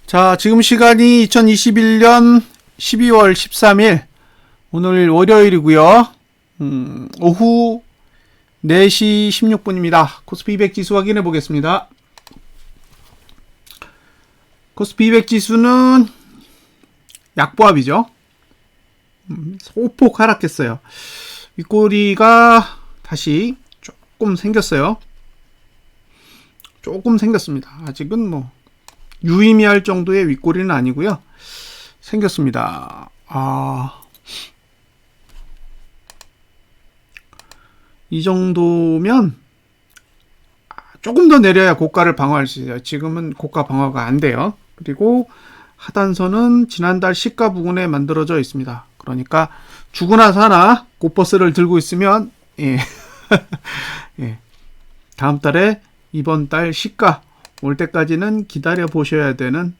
자, 지금 시간이 2021년 12월 13일, 오늘 월요일이고요. 오후 4시 16분입니다. 코스피 200 지수 확인해 보겠습니다. 코스피 200 지수는 약보합이죠. 소폭 하락했어요. 윗꼬리가 다시 조금 생겼어요. 조금 생겼습니다. 아직은 뭐 유의미할 정도의 윗꼬리는 아니고요. 생겼습니다. 이 정도면 조금 더 내려야 고가를 방어할 수 있어요. 지금은 고가 방어가 안 돼요. 그리고 하단선은 지난달 시가 부근에 만들어져 있습니다. 그러니까 죽으나 사나 고버스를 들고 있으면 예. 다음 달에 이번 달 시가 올 때까지는 기다려 보셔야 되는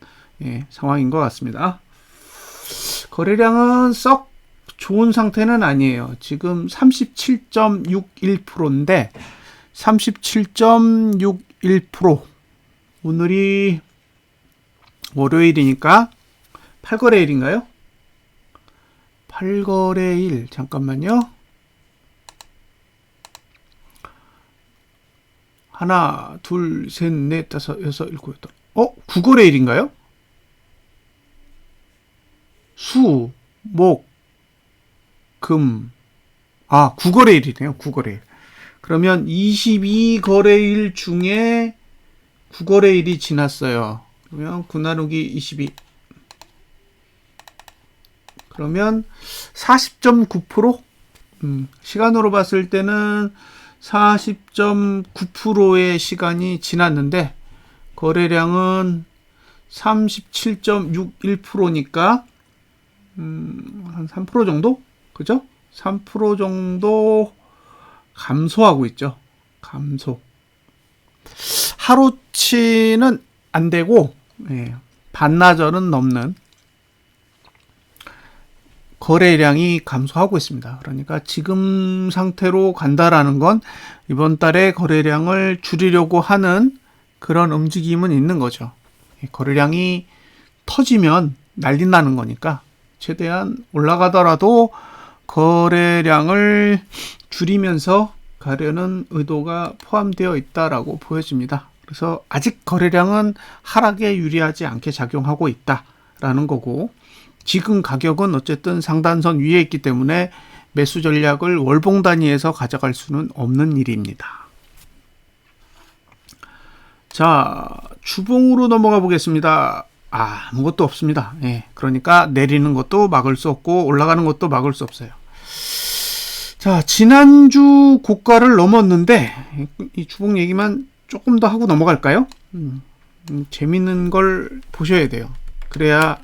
상황인 것 같습니다. 거래량은 썩 좋은 상태는 아니에요. 지금 37.61%인데 37.61% 오늘이 월요일이니까 8거래일인가요? 8거래일 잠깐만요. 하나, 둘, 셋, 넷, 다섯, 여섯, 일곱, 여덟. 9거래일인가요? 수, 목, 금. 9거래일이네요. 9거래일. 그러면 22거래일 중에 9거래일이 지났어요. 그러면 9 나누기 22. 그러면 40.9%? 시간으로 봤을 때는 40.9%의 시간이 지났는데 거래량은 37.61%니까 한 3% 정도? 그죠? 3% 정도 감소하고 있죠. 감소. 하루치는 안 되고 반나절은 넘는 거래량이 감소하고 있습니다. 그러니까 지금 상태로 간다라는 건 이번 달에 거래량을 줄이려고 하는 그런 움직임은 있는 거죠. 거래량이 터지면 난리 나는 거니까 최대한 올라가더라도 거래량을 줄이면서 가려는 의도가 포함되어 있다라고 보여집니다. 그래서 아직 거래량은 하락에 유리하지 않게 작용하고 있다라는 거고, 지금 가격은 어쨌든 상단선 위에 있기 때문에 매수 전략을 월봉 단위에서 가져갈 수는 없는 일입니다. 자, 주봉으로 넘어가 보겠습니다. 아무것도 없습니다. 그러니까 내리는 것도 막을 수 없고 올라가는 것도 막을 수 없어요. 자, 지난주 고가를 넘었는데 이 주봉 얘기만 조금 더 하고 넘어갈까요? 재밌는 걸 보셔야 돼요. 그래야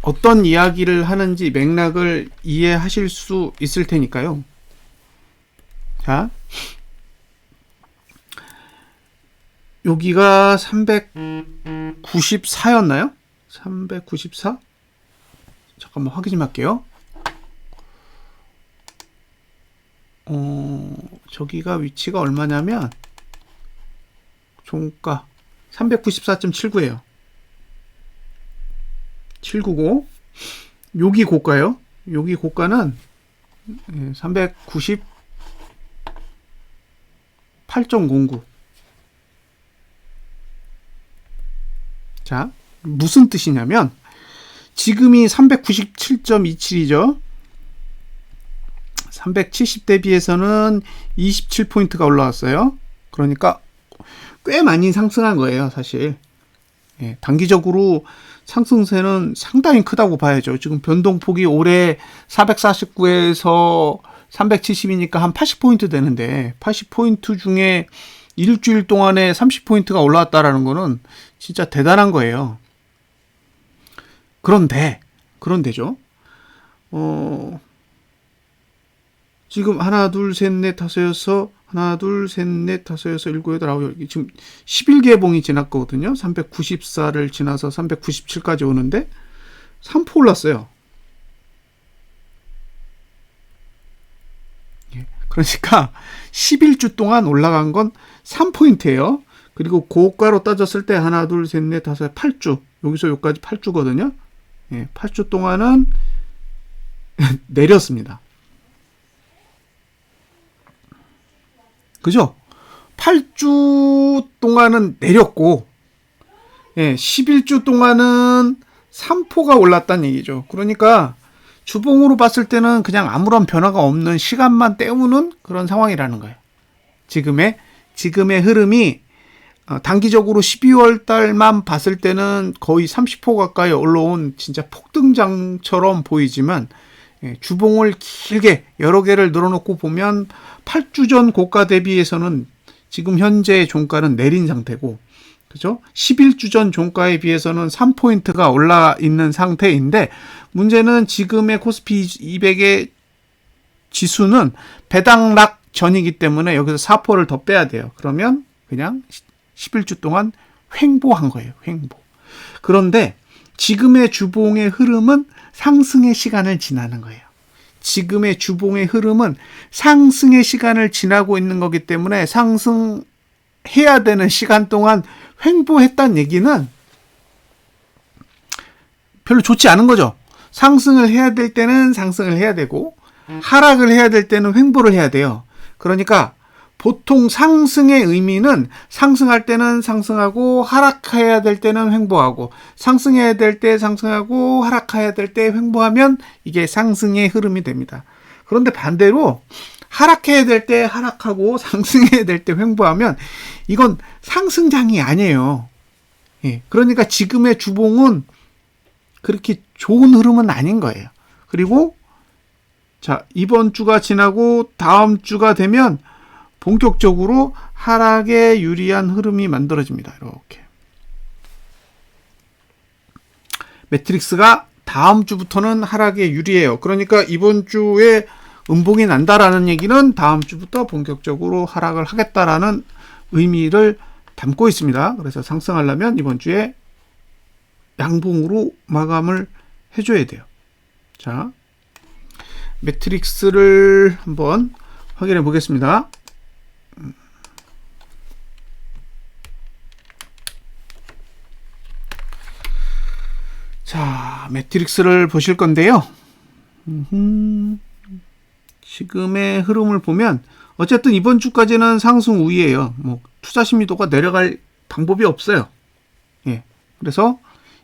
어떤 이야기를 하는지 맥락을 이해하실 수 있을 테니까요. 자, 여기가 394였나요? 394? 잠깐만 확인 좀 할게요. 저기가 위치가 얼마냐면 종가 394.79예요. 799. 여기 고가요. 여기 고가는 398.09. 자, 무슨 뜻이냐면 지금이 397.27이죠. 370 대비해서는 27포인트가 올라왔어요. 그러니까 꽤 많이 상승한 거예요, 사실. 단기적으로 상승세는 상당히 크다고 봐야죠. 지금 변동폭이 올해 449에서 370이니까 한 80포인트 되는데 80포인트 중에 일주일 동안에 30포인트가 올라왔다라는 거는 진짜 대단한 거예요. 그런데죠. 지금 하나, 둘, 셋, 넷, 다섯, 여섯, 하나, 둘, 셋, 넷, 다섯, 여섯, 일곱, 여덟, 아홉, 지금 11개봉이 지났거든요. 394를 지나서 397까지 오는데 3% 올랐어요. 그러니까 11주 동안 올라간 건 3포인트예요. 그리고 고가로 따졌을 때 하나, 둘, 셋, 넷, 다섯, 8주. 여기서 여기까지 8주거든요. 예, 8주 동안은 내렸습니다. 그죠? 8주 동안은 내렸고, 예, 11주 동안은 3포가 올랐다는 얘기죠. 그러니까 주봉으로 봤을 때는 그냥 아무런 변화가 없는 시간만 때우는 그런 상황이라는 거예요. 지금의 흐름이 단기적으로 12월 달만 봤을 때는 거의 30% 가까이 올라온 진짜 폭등장처럼 보이지만, 주봉을 길게 여러 개를 늘어놓고 보면 8주 전 고가 대비해서는 지금 현재 종가는 내린 상태고, 그죠? 11주 전 종가에 비해서는 3포인트가 올라 있는 상태인데, 문제는 지금의 코스피 200의 지수는 배당락 전이기 때문에 여기서 4포를 더 빼야 돼요. 그러면 그냥 11주 동안 횡보한 거예요. 횡보. 그런데 지금의 주봉의 흐름은 상승의 시간을 지나는 거예요. 지금의 주봉의 흐름은 상승의 시간을 지나고 있는 거기 때문에 상승해야 되는 시간 동안 횡보했다는 얘기는 별로 좋지 않은 거죠. 상승을 해야 될 때는 상승을 해야 되고, 하락을 해야 될 때는 횡보를 해야 돼요. 그러니까 보통 상승의 의미는 상승할 때는 상승하고, 하락해야 될 때는 횡보하고, 상승해야 될 때 상승하고, 하락해야 될 때 횡보하면 이게 상승의 흐름이 됩니다. 그런데 반대로 하락해야 될 때 하락하고, 상승해야 될 때 횡보하면 이건 상승장이 아니에요. 예, 그러니까 지금의 주봉은 그렇게 좋은 흐름은 아닌 거예요. 그리고 자, 이번 주가 지나고 다음 주가 되면 본격적으로 하락에 유리한 흐름이 만들어집니다. 이렇게. 매트릭스가 다음 주부터는 하락에 유리해요. 그러니까 이번 주에 음봉이 난다라는 얘기는 다음 주부터 본격적으로 하락을 하겠다라는 의미를 담고 있습니다. 그래서 상승하려면 이번 주에 양봉으로 마감을 해줘야 돼요. 자, 매트릭스를 한번 확인해 보겠습니다. 자, 매트릭스를 보실 건데요. 지금의 흐름을 보면 어쨌든 이번 주까지는 상승 우위예요. 뭐 투자 심리도가 내려갈 방법이 없어요. 예. 그래서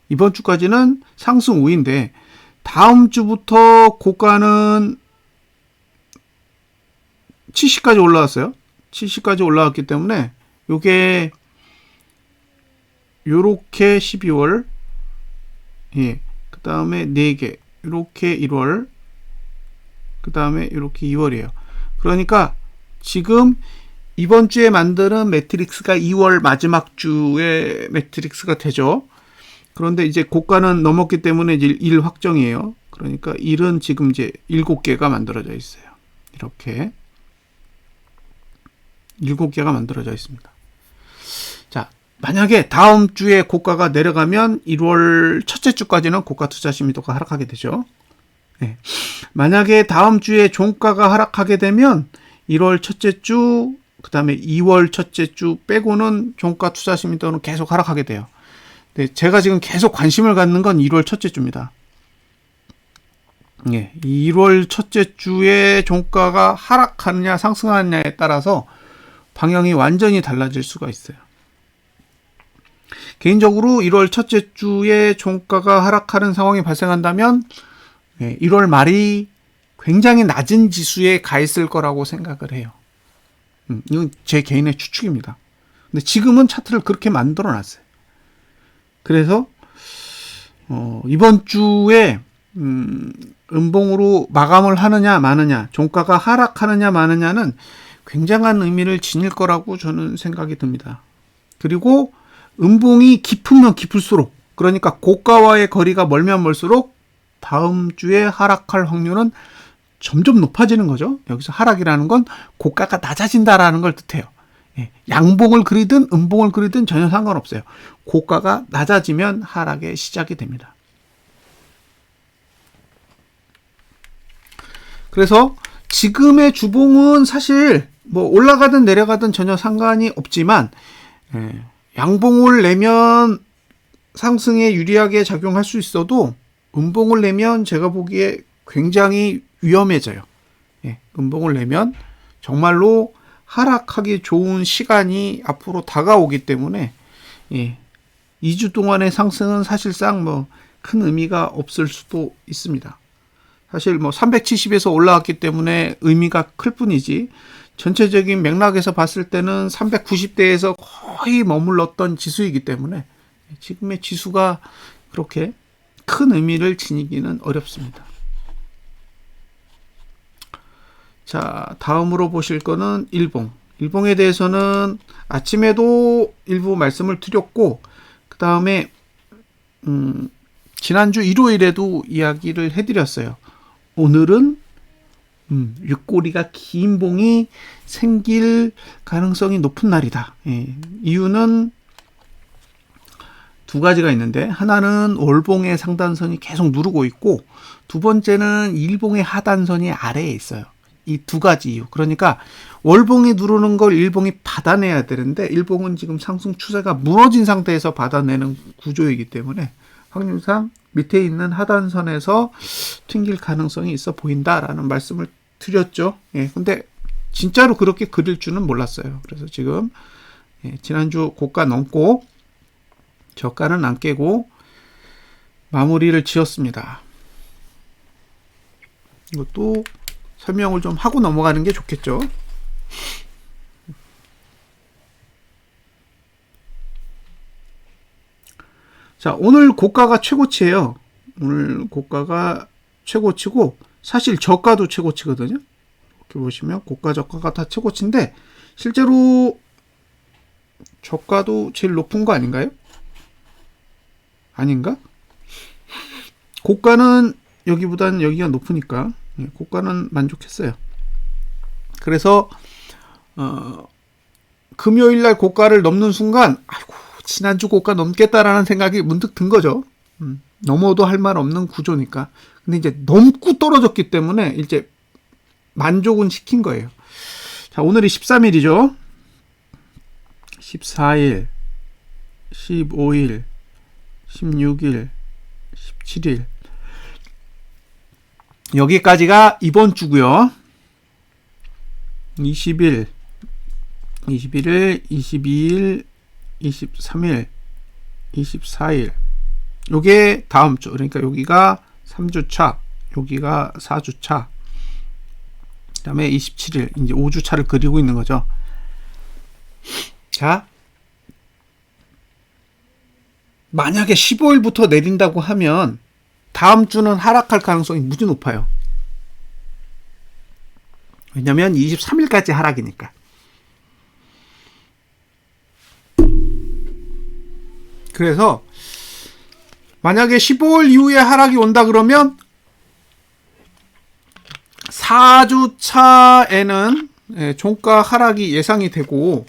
이번 주까지는 상승 우위인데, 다음 주부터 고가는 70까지 올라왔어요. 70까지 올라왔기 때문에 요게 요렇게 12월, 예, 그 다음에 4개, 요렇게 1월, 그 다음에 요렇게 2월이에요. 그러니까 지금 이번 주에 만드는 매트릭스가 2월 마지막 주에 매트릭스가 되죠. 그런데 이제 고가는 넘었기 때문에 이제 1 확정이에요. 그러니까 1은 지금 이제 7개가 만들어져 있어요. 이렇게 7개가 만들어져 있습니다. 자, 만약에 다음 주에 고가가 내려가면 1월 첫째 주까지는 고가 투자 심리도가 하락하게 되죠. 네. 만약에 다음 주에 종가가 하락하게 되면 1월 첫째 주, 그 다음에 2월 첫째 주 빼고는 종가 투자 심리도는 계속 하락하게 돼요. 네, 제가 지금 계속 관심을 갖는 건 1월 첫째 주입니다. 예, 1월 첫째 주에 종가가 하락하느냐 상승하느냐에 따라서 방향이 완전히 달라질 수가 있어요. 개인적으로 1월 첫째 주에 종가가 하락하는 상황이 발생한다면 1월 말이 굉장히 낮은 지수에 가 있을 거라고 생각을 해요. 이건 제 개인의 추측입니다. 근데 지금은 차트를 그렇게 만들어 놨어요. 그래서 이번 주에 음봉으로 마감을 하느냐 마느냐, 종가가 하락하느냐 마느냐는 굉장한 의미를 지닐 거라고 저는 생각이 듭니다. 그리고 음봉이 깊으면 깊을수록, 그러니까 고가와의 거리가 멀면 멀수록 다음 주에 하락할 확률은 점점 높아지는 거죠. 여기서 하락이라는 건 고가가 낮아진다라는 걸 뜻해요. 양봉을 그리든 음봉을 그리든 전혀 상관없어요. 고가가 낮아지면 하락의 시작이 됩니다. 그래서 지금의 주봉은 사실 뭐 올라가든 내려가든 전혀 상관이 없지만, 양봉을 내면 상승에 유리하게 작용할 수 있어도 음봉을 내면 제가 보기에 굉장히 위험해져요. 음봉을 내면 정말로 하락하기 좋은 시간이 앞으로 다가오기 때문에 2주 동안의 상승은 사실상 뭐 큰 의미가 없을 수도 있습니다. 사실 뭐 370에서 올라왔기 때문에 의미가 클 뿐이지 전체적인 맥락에서 봤을 때는 390대에서 거의 머물렀던 지수이기 때문에 지금의 지수가 그렇게 큰 의미를 지니기는 어렵습니다. 자, 다음으로 보실 거는 일봉. 일봉에 대해서는 아침에도 일부 말씀을 드렸고, 그 다음에 지난주 일요일에도 이야기를 해드렸어요. 오늘은 윗꼬리가 긴 봉이 생길 가능성이 높은 날이다. 이유는 두 가지가 있는데, 하나는 월봉의 상단선이 계속 누르고 있고, 두 번째는 일봉의 하단선이 아래에 있어요. 이 두 가지 이유. 그러니까 월봉이 누르는 걸 일봉이 받아내야 되는데, 일봉은 지금 상승 추세가 무너진 상태에서 받아내는 구조이기 때문에 확률상 밑에 있는 하단선에서 튕길 가능성이 있어 보인다라는 말씀을 드렸죠. 근데 진짜로 그렇게 그릴 줄은 몰랐어요. 그래서 지금 지난주 고가 넘고 저가는 안 깨고 마무리를 지었습니다. 이것도 설명을 좀 하고 넘어가는 게 좋겠죠. 자, 오늘 고가가 최고치예요. 오늘 고가가 최고치고 사실 저가도 최고치거든요. 이렇게 보시면 고가 저가가 다 최고치인데 실제로 저가도 제일 높은 거 아닌가요? 아닌가? 고가는 여기보다는 여기가 높으니까 고가는 만족했어요. 그래서 금요일날 고가를 넘는 순간 아이고 지난주 고가 넘겠다라는 생각이 문득 든 거죠. 넘어도 할 말 없는 구조니까. 근데 이제 넘고 떨어졌기 때문에 이제 만족은 시킨 거예요. 자, 오늘이 13일이죠. 14일, 15일, 16일, 17일. 여기까지가 이번 주고요. 20일, 21일, 22일, 23일, 24일. 요게 다음 주. 그러니까 여기가 3주차, 여기가 4주차. 그 다음에 27일, 이제 5주차를 그리고 있는 거죠. 자, 만약에 15일부터 내린다고 하면 다음 주는 하락할 가능성이 무지 높아요. 왜냐면 23일까지 하락이니까. 그래서 만약에 15일 이후에 하락이 온다 그러면 4주차에는 종가 하락이 예상이 되고,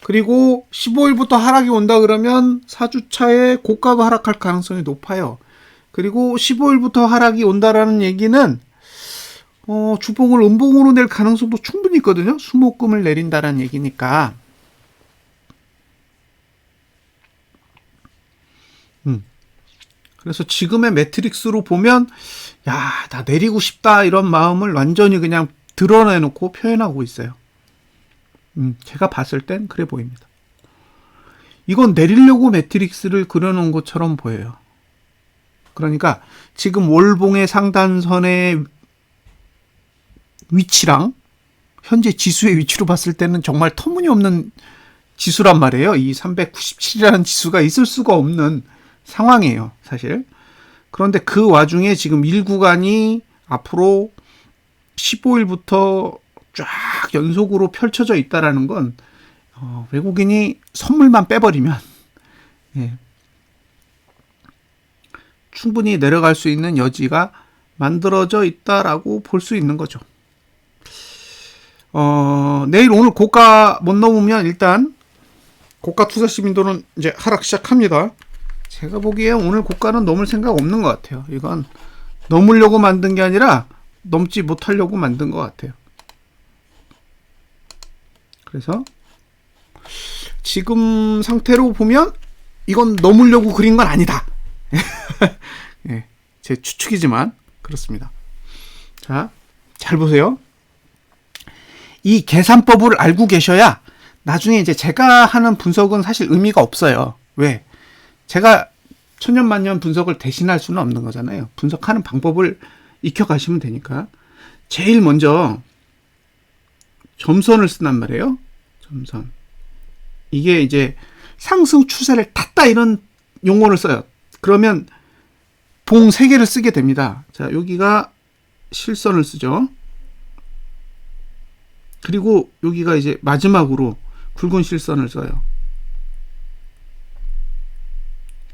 그리고 15일부터 하락이 온다 그러면 4주차에 고가도 하락할 가능성이 높아요. 그리고 15일부터 하락이 온다라는 얘기는 주봉을 음봉으로 낼 가능성도 충분히 있거든요. 수목금을 내린다라는 얘기니까. 그래서 지금의 매트릭스로 보면 야, 나 내리고 싶다 이런 마음을 완전히 그냥 드러내놓고 표현하고 있어요. 제가 봤을 땐 그래 보입니다. 이건 내리려고 매트릭스를 그려놓은 것처럼 보여요. 그러니까 지금 월봉의 상단선의 위치랑 현재 지수의 위치로 봤을 때는 정말 터무니없는 지수란 말이에요. 이 397이라는 지수가 있을 수가 없는 상황이에요, 사실. 그런데 그 와중에 지금 1구간이 앞으로 15일부터 쫙 연속으로 펼쳐져 있다라는 건 외국인이 선물만 빼버리면 충분히 내려갈 수 있는 여지가 만들어져 있다라고 볼 수 있는 거죠. 내일 오늘 고가 못 넘으면 일단 고가 투자 시민들은 이제 하락 시작합니다. 제가 보기에 오늘 고가는 넘을 생각 없는 것 같아요. 이건 넘으려고 만든 게 아니라 넘지 못하려고 만든 것 같아요. 그래서 지금 상태로 보면 이건 넘으려고 그린 건 아니다. 예, 제 추측이지만 그렇습니다. 자, 잘 보세요. 이 계산법을 알고 계셔야 나중에 이제 제가 하는 분석은 사실 의미가 없어요. 왜? 제가 천년만년 분석을 대신할 수는 없는 거잖아요. 분석하는 방법을 익혀가시면 되니까. 제일 먼저 점선을 쓴단 말이에요. 점선. 이게 이제 상승 추세를 탔다 이런 용어를 써요. 그러면 봉 3개를 쓰게 됩니다. 자, 여기가 실선을 쓰죠. 그리고 여기가 이제 마지막으로 굵은 실선을 써요.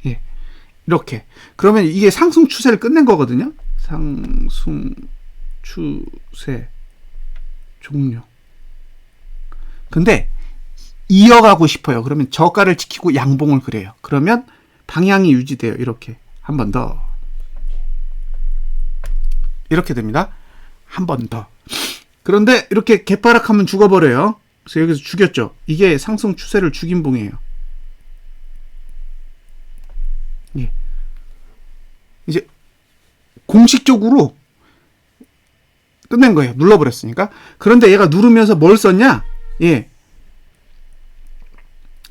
예. 이렇게. 그러면 이게 상승 추세를 끝낸 거거든요. 상승 추세 종료. 근데 이어가고 싶어요. 그러면 저가를 지키고 양봉을 그려요. 그러면 방향이 유지돼요. 이렇게. 한 번 더. 이렇게 됩니다. 한 번 더. 그런데 이렇게 개파락하면 죽어버려요. 그래서 여기서 죽였죠. 이게 상승 추세를 죽인 봉이에요. 예. 이제 공식적으로 끝낸 거예요. 눌러버렸으니까. 그런데 얘가 누르면서 뭘 썼냐? 예.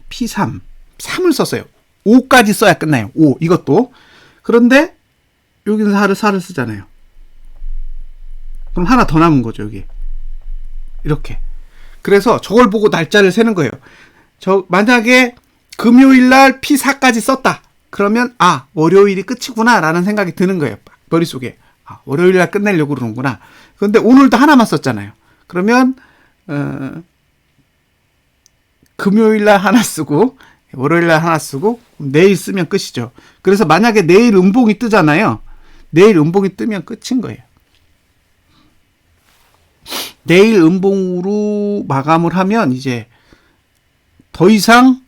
P3. 3을 썼어요. 5까지 써야 끝나요. 5. 이것도. 그런데 여기는 4를 쓰잖아요. 그럼 하나 더 남은 거죠. 여기. 이렇게. 그래서 저걸 보고 날짜를 세는 거예요. 만약에 금요일날 P4까지 썼다. 그러면 월요일이 끝이구나 라는 생각이 드는 거예요. 머릿속에. 월요일날 끝내려고 그러는구나. 그런데 오늘도 하나만 썼잖아요. 그러면 금요일날 하나 쓰고 월요일날 하나 쓰고 내일 쓰면 끝이죠. 그래서 만약에 내일 음봉이 뜨잖아요. 내일 음봉이 뜨면 끝인 거예요. 내일 음봉으로 마감을 하면 이제 더 이상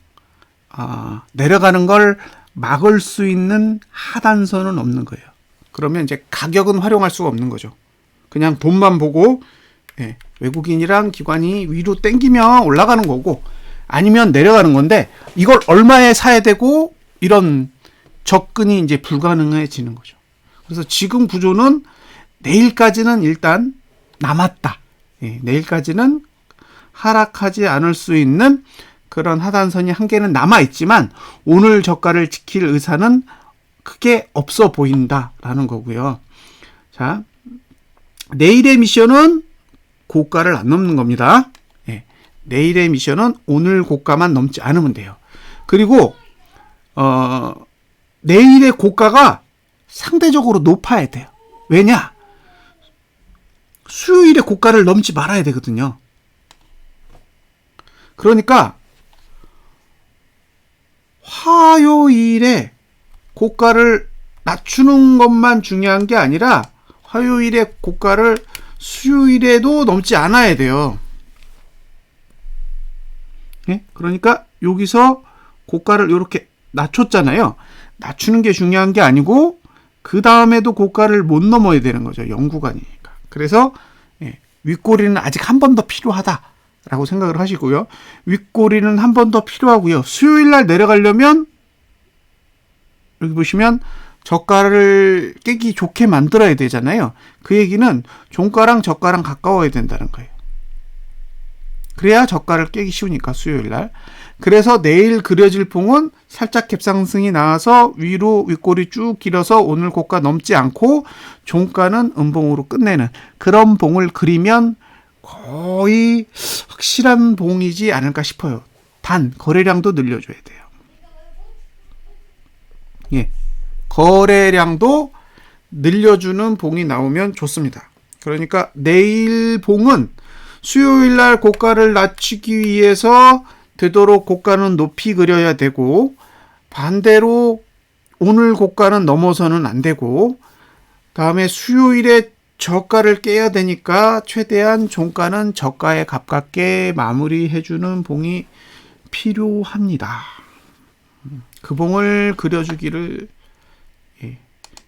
내려가는 걸 막을 수 있는 하단선은 없는 거예요. 그러면 이제 가격은 활용할 수가 없는 거죠. 그냥 돈만 보고 외국인이랑 기관이 위로 땡기면 올라가는 거고 아니면 내려가는 건데 이걸 얼마에 사야 되고 이런 접근이 이제 불가능해지는 거죠. 그래서 지금 구조는 내일까지는 일단 남았다. 내일까지는 하락하지 않을 수 있는 그런 하단선이 한 개는 남아있지만 오늘 저가를 지킬 의사는 크게 없어 보인다라는 거고요. 자, 내일의 미션은 고가를 안 넘는 겁니다. 내일의 미션은 오늘 고가만 넘지 않으면 돼요. 그리고 내일의 고가가 상대적으로 높아야 돼요. 왜냐? 수요일에 고가를 넘지 말아야 되거든요. 그러니까 화요일에 고가를 낮추는 것만 중요한 게 아니라 화요일에 고가를 수요일에도 넘지 않아야 돼요. 그러니까 여기서 고가를 이렇게 낮췄잖아요. 낮추는 게 중요한 게 아니고 그 다음에도 고가를 못 넘어야 되는 거죠. 0구간이니까. 그래서 윗꼬리는 아직 한 번 더 필요하다라고 생각을 하시고요. 윗꼬리는 한 번 더 필요하고요. 수요일날 내려가려면 여기 보시면 저가를 깨기 좋게 만들어야 되잖아요. 그 얘기는 종가랑 저가랑 가까워야 된다는 거예요. 그래야 저가를 깨기 쉬우니까 수요일날. 그래서 내일 그려질 봉은 살짝 갭상승이 나와서 위로 윗꼬리 쭉 길어서 오늘 고가 넘지 않고 종가는 음봉으로 끝내는 그런 봉을 그리면 거의 확실한 봉이지 않을까 싶어요. 단 거래량도 늘려줘야 돼요. 거래량도 늘려주는 봉이 나오면 좋습니다. 그러니까 내일 봉은 수요일날 고가를 낮추기 위해서 되도록 고가는 높이 그려야 되고 반대로 오늘 고가는 넘어서는 안 되고 다음에 수요일에 저가를 깨야 되니까 최대한 종가는 저가에 가깝게 마무리해주는 봉이 필요합니다. 그 봉을 그려주기를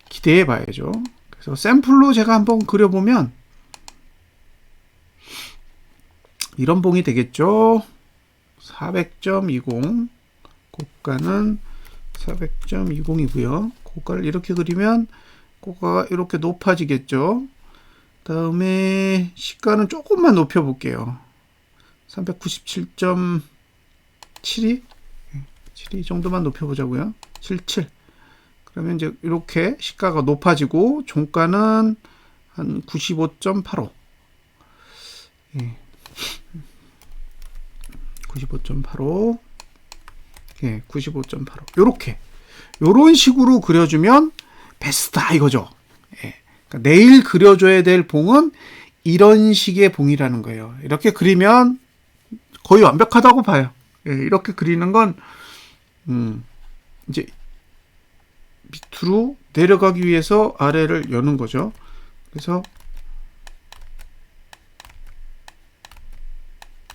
기대해 봐야죠. 그래서 샘플로 제가 한번 그려보면 이런 봉이 되겠죠. 400.20, 고가는 400.20이고요. 고가를 이렇게 그리면 고가가 이렇게 높아지겠죠. 다음에 시가는 조금만 높여 볼게요. 397.72? 72 정도만 높여 보자고요. 77. 그러면 이제 이렇게 시가가 높아지고 종가는 한 95.85. 예. 95.85. 예, 95.85. 요런 식으로 그려주면 베스트다 이거죠. 예. 그러니까 내일 그려줘야 될 봉은 이런 식의 봉이라는 거예요. 이렇게 그리면 거의 완벽하다고 봐요. 예, 이렇게 그리는 건 이제 밑으로 내려가기 위해서 아래를 여는 거죠. 그래서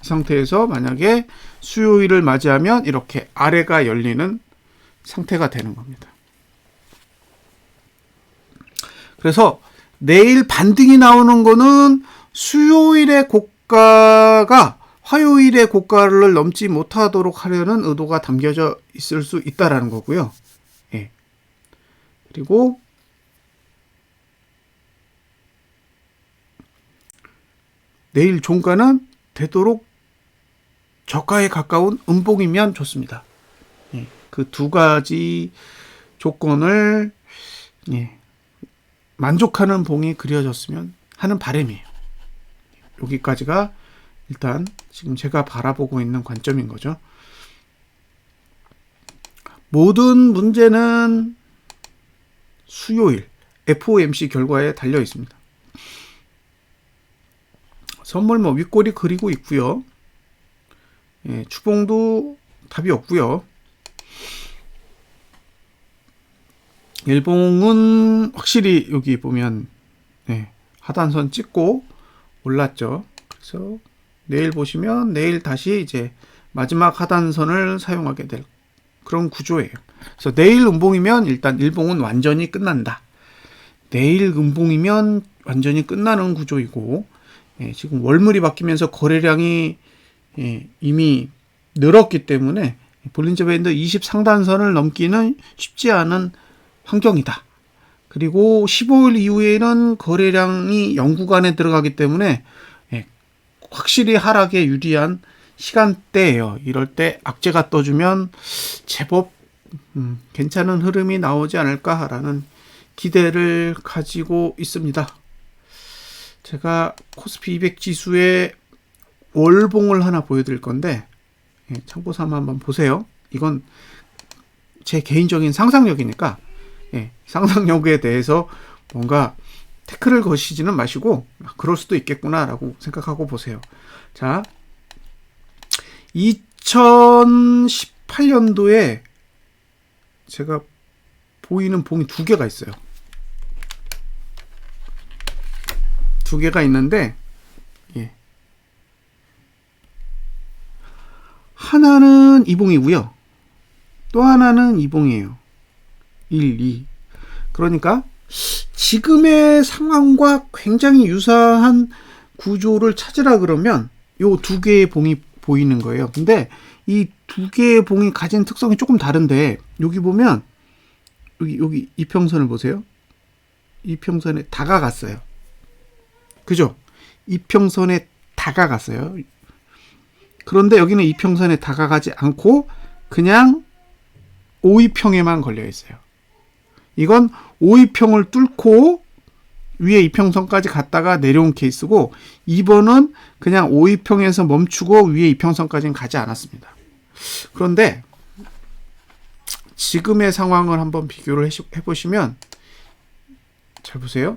이 상태에서 만약에 수요일을 맞이하면 이렇게 아래가 열리는 상태가 되는 겁니다. 그래서 내일 반등이 나오는 거는 수요일의 고가가 화요일의 고가를 넘지 못하도록 하려는 의도가 담겨져 있을 수 있다라는 거고요. 예. 그리고 내일 종가는 되도록 저가에 가까운 음봉이면 좋습니다. 예. 그 두 가지 조건을 만족하는 봉이 그려졌으면 하는 바람이에요. 여기까지가 일단 지금 제가 바라보고 있는 관점인 거죠. 모든 문제는 수요일 FOMC 결과에 달려 있습니다. 선물 윗꼬리 그리고 있고요. 예, 추봉도 답이 없고요. 일봉은 확실히 여기 보면 하단선 찍고 올랐죠. 그래서 내일 보시면 내일 다시 이제 마지막 하단선을 사용하게 될 그런 구조예요. 그래서 내일 음봉이면 일단 일봉은 완전히 끝난다. 내일 음봉이면 완전히 끝나는 구조이고, 지금 월물이 바뀌면서 거래량이 이미 늘었기 때문에 볼린저 밴드 20 상단선을 넘기는 쉽지 않은 환경이다. 그리고 15일 이후에는 거래량이 0구간에 들어가기 때문에 확실히 하락에 유리한 시간대예요. 이럴 때 악재가 떠주면 제법 괜찮은 흐름이 나오지 않을까라는 기대를 가지고 있습니다. 제가 코스피 200 지수의 월봉을 하나 보여드릴 건데 참고 삼아 한번 보세요. 이건 제 개인적인 상상력이니까 상상력에 대해서 뭔가 태클을 거시지는 마시고 그럴 수도 있겠구나라고 생각하고 보세요. 자, 2018년도에 제가 보이는 봉이 두 개가 있어요. 두 개가 있는데 하나는 이봉이고요. 또 하나는 이봉이에요. 1, 2. 그러니까 지금의 상황과 굉장히 유사한 구조를 찾으라 그러면 요 두 개의 봉이 보이는 거예요. 근데 이 두 개의 봉이 가진 특성이 조금 다른데 여기 보면 여기 이평선을 보세요. 이평선에 다가갔어요. 그죠? 이평선에 다가갔어요. 그런데 여기는 이평선에 다가가지 않고 그냥 O이평에만 걸려 있어요. 이건 O이평을 뚫고 위에 이평선까지 갔다가 내려온 케이스고 2번은 그냥 O이평에서 멈추고 위에 이평선까지는 가지 않았습니다. 그런데 지금의 상황을 한번 비교를 해보시면 잘 보세요.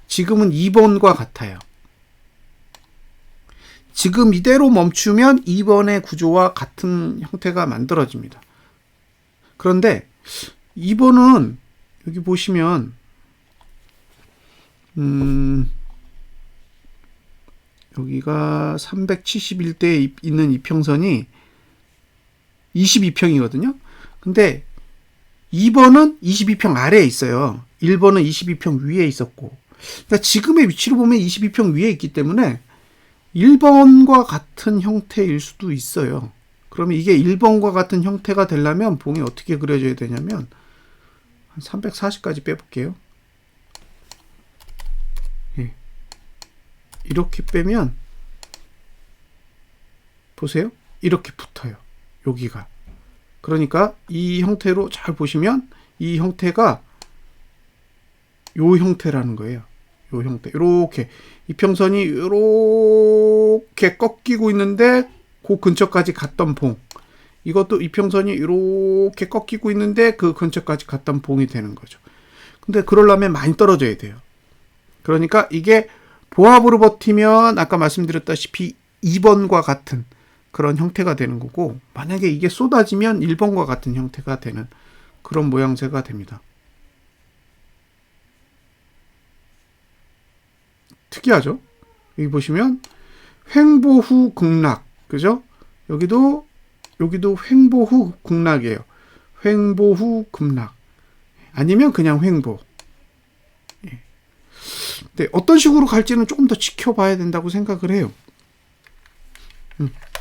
지금은 2번과 같아요. 지금 이대로 멈추면 2번의 구조와 같은 형태가 만들어집니다. 그런데 2번은 여기 보시면 여기가 371대에 있는 이평선이 22평이거든요. 근데 2번은 22평 아래에 있어요. 1번은 22평 위에 있었고 그러니까 지금의 위치로 보면 22평 위에 있기 때문에 1번과 같은 형태일 수도 있어요. 그러면 이게 1번과 같은 형태가 되려면 봉이 어떻게 그려져야 되냐면 한 340까지 빼볼게요. 예. 이렇게 빼면 보세요. 이렇게 붙어요. 여기가. 그러니까 이 형태로 잘 보시면 이 형태가 요 형태라는 거예요. 요 형태. 요렇게 이평선이 요렇게 꺾이고 있는데 그 근처까지 갔던 봉. 이것도 이평선이 이렇게 꺾이고 있는데 그 근처까지 갔던 봉이 되는 거죠. 근데 그러려면 많이 떨어져야 돼요. 그러니까 이게 보합으로 버티면 아까 말씀드렸다시피 2번과 같은 그런 형태가 되는 거고, 만약에 이게 쏟아지면 1번과 같은 형태가 되는 그런 모양새가 됩니다. 특이하죠? 여기 보시면 횡보 후 극락, 그죠? 여기도 횡보 후 극락이에요. 횡보 후 급락. 아니면 그냥 횡보. 예. 근데 어떤 식으로 갈지는 조금 더 지켜봐야 된다고 생각을 해요.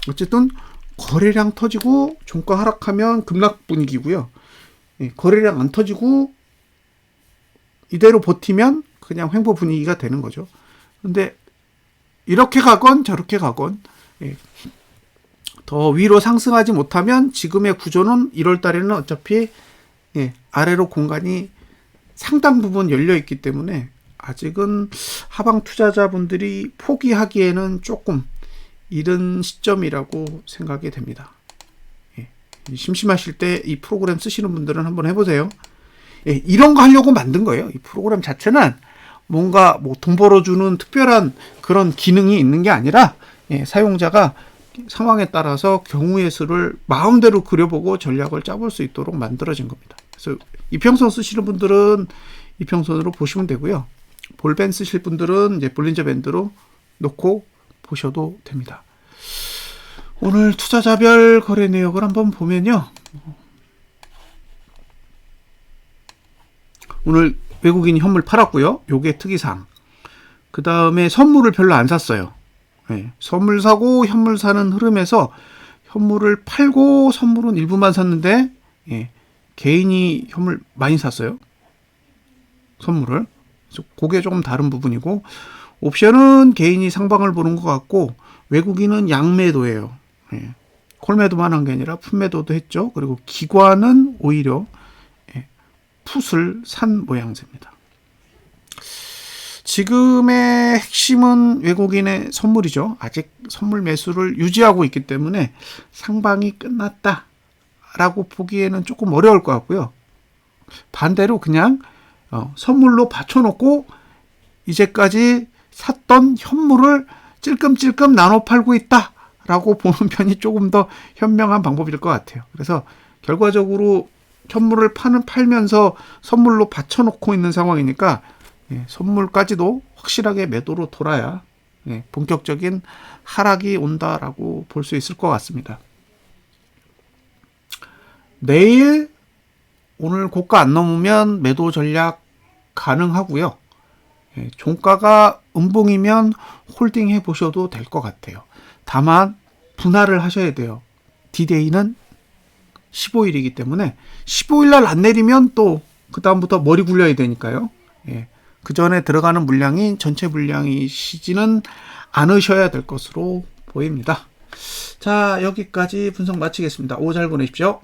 어쨌든 거래량 터지고 종가 하락하면 급락 분위기고요. 예. 거래량 안 터지고 이대로 버티면 그냥 횡보 분위기가 되는 거죠. 근데 이렇게 가건 저렇게 가건, 예. 더 위로 상승하지 못하면 지금의 구조는 1월 달에는 어차피, 예, 아래로 공간이 상당 부분 열려 있기 때문에 아직은 하방 투자자분들이 포기하기에는 조금 이른 시점이라고 생각이 됩니다. 예, 심심하실 때 이 프로그램 쓰시는 분들은 한번 해보세요. 예, 이런 거 하려고 만든 거예요. 이 프로그램 자체는 뭔가 뭐 돈 벌어주는 특별한 그런 기능이 있는 게 아니라, 예, 사용자가 상황에 따라서 경우의 수를 마음대로 그려보고 전략을 짜볼 수 있도록 만들어진 겁니다. 그래서 이평선 쓰시는 분들은 이평선으로 보시면 되고요. 볼밴 쓰실 분들은 이제 볼린저 밴드로 놓고 보셔도 됩니다. 오늘 투자자별 거래 내역을 한번 보면요. 오늘 외국인이 현물 팔았고요. 요게 특이사항. 그 다음에 선물을 별로 안 샀어요. 네, 선물 사고 현물 사는 흐름에서 현물을 팔고 선물은 일부만 샀는데, 예, 개인이 현물 많이 샀어요. 선물을. 그래서 그게 조금 다른 부분이고, 옵션은 개인이 상방을 보는 것 같고 외국인은 양매도예요. 예, 콜매도만 한 게 아니라 풋매도도 했죠. 그리고 기관은 오히려, 예, 풋을 산 모양새입니다. 지금의 핵심은 외국인의 선물이죠. 아직 선물 매수를 유지하고 있기 때문에 상방이 끝났다라고 보기에는 조금 어려울 것 같고요. 반대로 그냥 선물로 받쳐놓고 이제까지 샀던 현물을 찔끔찔끔 나눠 팔고 있다라고 보는 편이 조금 더 현명한 방법일 것 같아요. 그래서 결과적으로 현물을 팔면서 선물로 받쳐놓고 있는 상황이니까, 예, 선물까지도 확실하게 매도로 돌아야, 예, 본격적인 하락이 온다라고 볼 수 있을 것 같습니다. 내일 오늘 고가 안 넘으면 매도 전략 가능하고요. 예, 종가가 음봉이면 홀딩 해보셔도 될 것 같아요. 다만 분할을 하셔야 돼요. D-Day는 15일이기 때문에 15일날 안 내리면 또 그 다음부터 머리 굴려야 되니까요. 예, 그 전에 들어가는 물량이 전체 물량이시지는 않으셔야 될 것으로 보입니다. 자, 여기까지 분석 마치겠습니다. 오후 잘 보내십시오.